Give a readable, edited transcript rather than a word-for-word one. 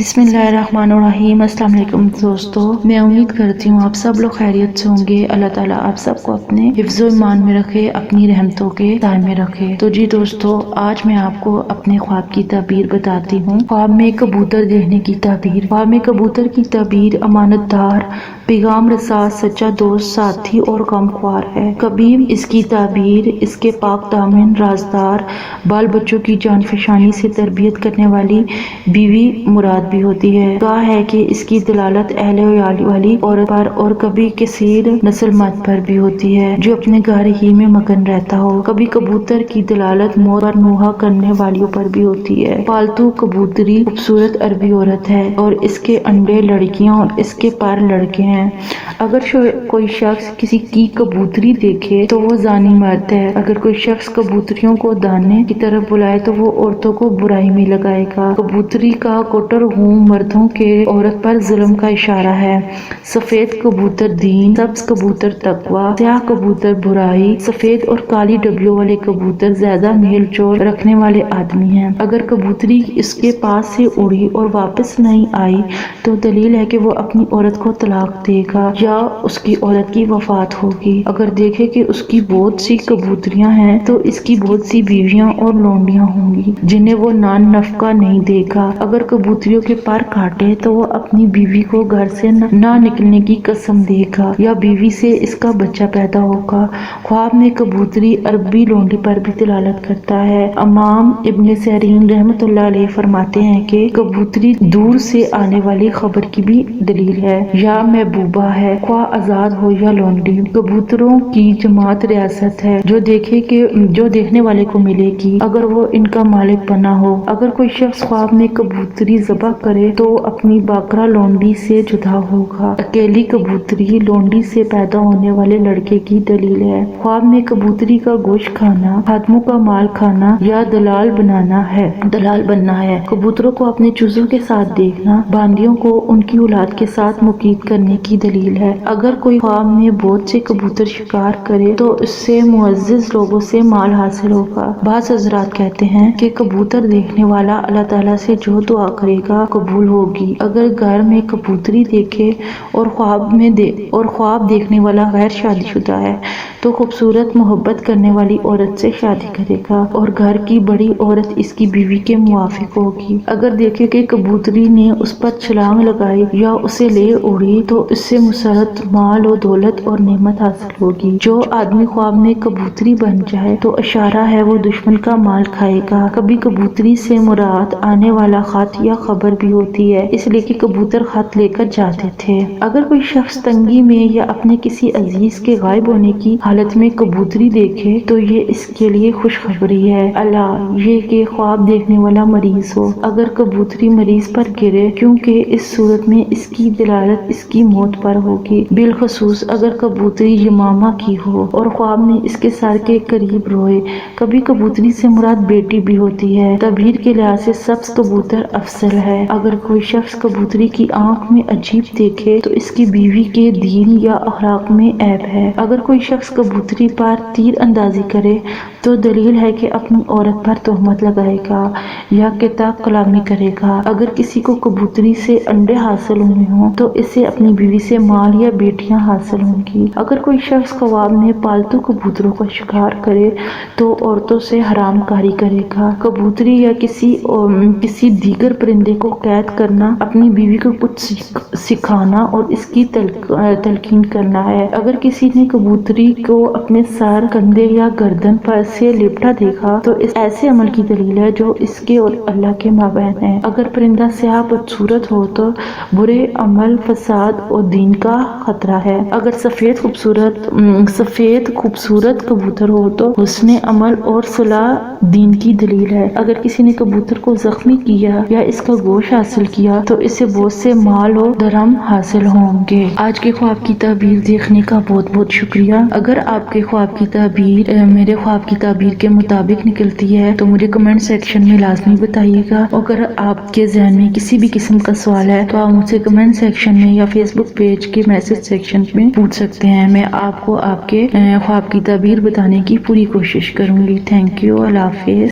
बिस्मिल्लाहिर्रहमानिर्रहीम। अस्सलाम वालेकुम दोस्तों, मैं उम्मीद करती हूँ आप सब लोग खैरियत से होंगे। अल्लाह ताला आप सबको अपने हिफ्ज़ो ईमान में रखे, अपनी रहमतों के साए में रखे। तो जी दोस्तों, आज मैं आपको अपने ख्वाब की ताबीर बताती हूँ। ख्वाब में कबूतर देखने की ताबीर। ख्वाब में कबूतर की ताबीर अमानतदार, पैगाम रसा, सच्चा दोस्त, साथी और गमख्वार है। कभी इसकी ताबीर इसके पाक दामन, राजदार, बाल बच्चों की जान फशानी से तरबियत करने वाली बीवी मुराद भी होती है। कहा है कि इसकी दलालत अहले वाली औरत पर और कभी किसी नस्ल मत पर भी होती है जो अपने घर ही में मगन रहता हो। कभी कबूतर की दलालत मोर पर नूहा करने वालियों पर भी होती है। पालतू कबूतरी खूबसूरत अरबी औरत है और इसके अंडे लड़कियां और इसके पर लड़के हैं। अगर कोई शख्स किसी की कबूतरी देखे तो वो जानी मर्द है। अगर कोई शख्स कबूतरियों को दाने की तरफ बुलाए तो वो औरतों को बुराई में लगाएगा। कबूतरी का कोटर हूँ मर्दों के औरत पर जुल्म का इशारा है। सफेद कबूतर दीन, सब्ज कबूतर तकवा, स्याह कबूतर बुराई, सफेद और काली डबियों वाले कबूतर ज्यादा मेल जोल रखने वाले आदमी हैं। अगर कबूतरी इसके पास से उड़ी और वापस नहीं आई तो दलील है कि वो अपनी औरत को तलाक देगा या उसकी औरत की वफात होगी। अगर देखे कि उसकी बहुत सी कबूतरियां हैं तो इसकी बहुत सी बीवियां और लौंडियां होंगी जिन्हें वो नान नफका नहीं देगा। अगर कबूतरियों के पर काटे तो वो अपनी बीवी को घर से ना निकलने की कसम देगा या बीवी से इसका बच्चा पैदा होगा। ख्वाब में कबूतरी अरबी लौंडी पर भी दलालत करता है। इमाम इब्न सीरीन रहमतुल्लाह अलैह फरमाते हैं कि कबूतरी दूर से आने वाली खबर की भी दलील है या महबूबा है, ख्वाह आजाद हो या लौंडी। कबूतरों की जमात रियासत है जो देखने वाले को मिलेगी अगर वो इनका मालिक बना हो। अगर कोई शख्स ख्वाब में कबूतरी ज़बह करे तो अपनी बाकरा लौंडी से जुदा होगा। अकेली कबूतरी लौंडी से पैदा होने वाले लड़के की दलील है। ख्वाब में कबूतरी का गोश्त खाना, खादमों का माल खाना या दलाल बनना है। कबूतरों को अपने चूजों के साथ देखना बांदियों को उनकी औलाद के साथ मुकीद करने की दलील है। अगर कोई ख्वाब में बहुत से कबूतर शिकार करे तो इससे मुअज्जिज लोगों से माल हासिल होगा। बाज़ हज़रात कहते हैं कि कबूतर देखने वाला अल्लाह ताला से जो दुआ करेगा कबूल होगी। अगर घर में कबूतरी देखे और ख्वाब देखने वाला गैर शादीशुदा है तो खूबसूरत मोहब्बत करने वाली औरत से शादी करेगा और घर की बड़ी औरत इसकी बीवी के मुवाफिक होगी। अगर देखे कि कबूतरी ने उस पर छलांग लगाई या उसे ले उड़ी तो इससे मुसरत माल और दौलत और नेमत हासिल होगी। जो आदमी ख्वाब में कबूतरी बन जाए तो इशारा है वो दुश्मन का माल खाएगा। कभी कबूतरी से मुराद आने वाला खत या खबर भी होती है, इसलिए कि कबूतर खत लेकर जाते थे। अगर कोई शख्स तंगी में या अपने किसी अजीज के गायब होने की हालत में कबूतरी देखे तो ये इसके लिए खुशखबरी है। अल्लाह ये कि ख्वाब देखने वाला मरीज हो। अगर कबूतरी मरीज पर गिरे क्योंकि इस सूरत में इसकी दलालत इसकी मौत पर होगी। बिलखसूस अगर कबूतरी यमामा की हो और ख्वाब में इसके सर के करीब रोए। कभी कबूतरी से मुराद बेटी भी होती है। तबहीर के लिहाज से सब्ज कबूतर अफसल है। अगर कोई शख्स कबूतरी की आंख में अजीब देखे तो इसकी बीवी के दीन या अखलाक में ऐब है। अगर कोई शख्स कबूतरी पर तीर अंदाजी करे तो दलील है कि अपनी औरत पर तोहमत लगाएगा या किताब कलामी करेगा। अगर किसी को कबूतरी से अंडे हासिल हुए हों तो इसे अपनी बीवी से माल या बेटियां हासिल होंगी। अगर कोई शख्स ख्वाब में पालतू कबूतरों का शिकार करे तो औरतों से हराम कारी करेगा। कबूतरी या किसी दीगर परिंदे को कैद करना, अपनी बीवी को कुछ सिखाना और इसकी तलकीन करना है। अगर किसी ने कबूतरी को अपने सर, कंधे या गर्दन पर से लिपटा देखा तो इस ऐसे अमल की दलील है जो इसके और अल्लाह के माबैन है। अगर परिंदा स्याह बदसूरत हो तो बुरे अमल, फसाद और दीन का खतरा है। अगर सफेद खूबसूरत कबूतर हो तो हुस्न अमल और सुलह दीन की दलील है। अगर किसी ने कबूतर को जख्मी किया या इसका गोश्त हासिल किया तो इससे बहुत से माल और दरहम हासिल होंगे। आज के ख्वाब की ताबीर देखने का बहुत बहुत शुक्रिया। अगर आपके ख्वाब की ताबीर मेरे ख्वाब की ताबीर के मुताबिक निकलती है तो मुझे कमेंट सेक्शन में लाजमी बताइएगा। अगर आपके जहन में किसी भी किस्म का सवाल है तो आप मुझसे कमेंट सेक्शन में या फेसबुक पेज के मैसेज सेक्शन में पूछ सकते हैं। मैं आपको आपके ख्वाब की ताबीर बताने की पूरी कोशिश करूंगी। Thank you. Allah Hafiz.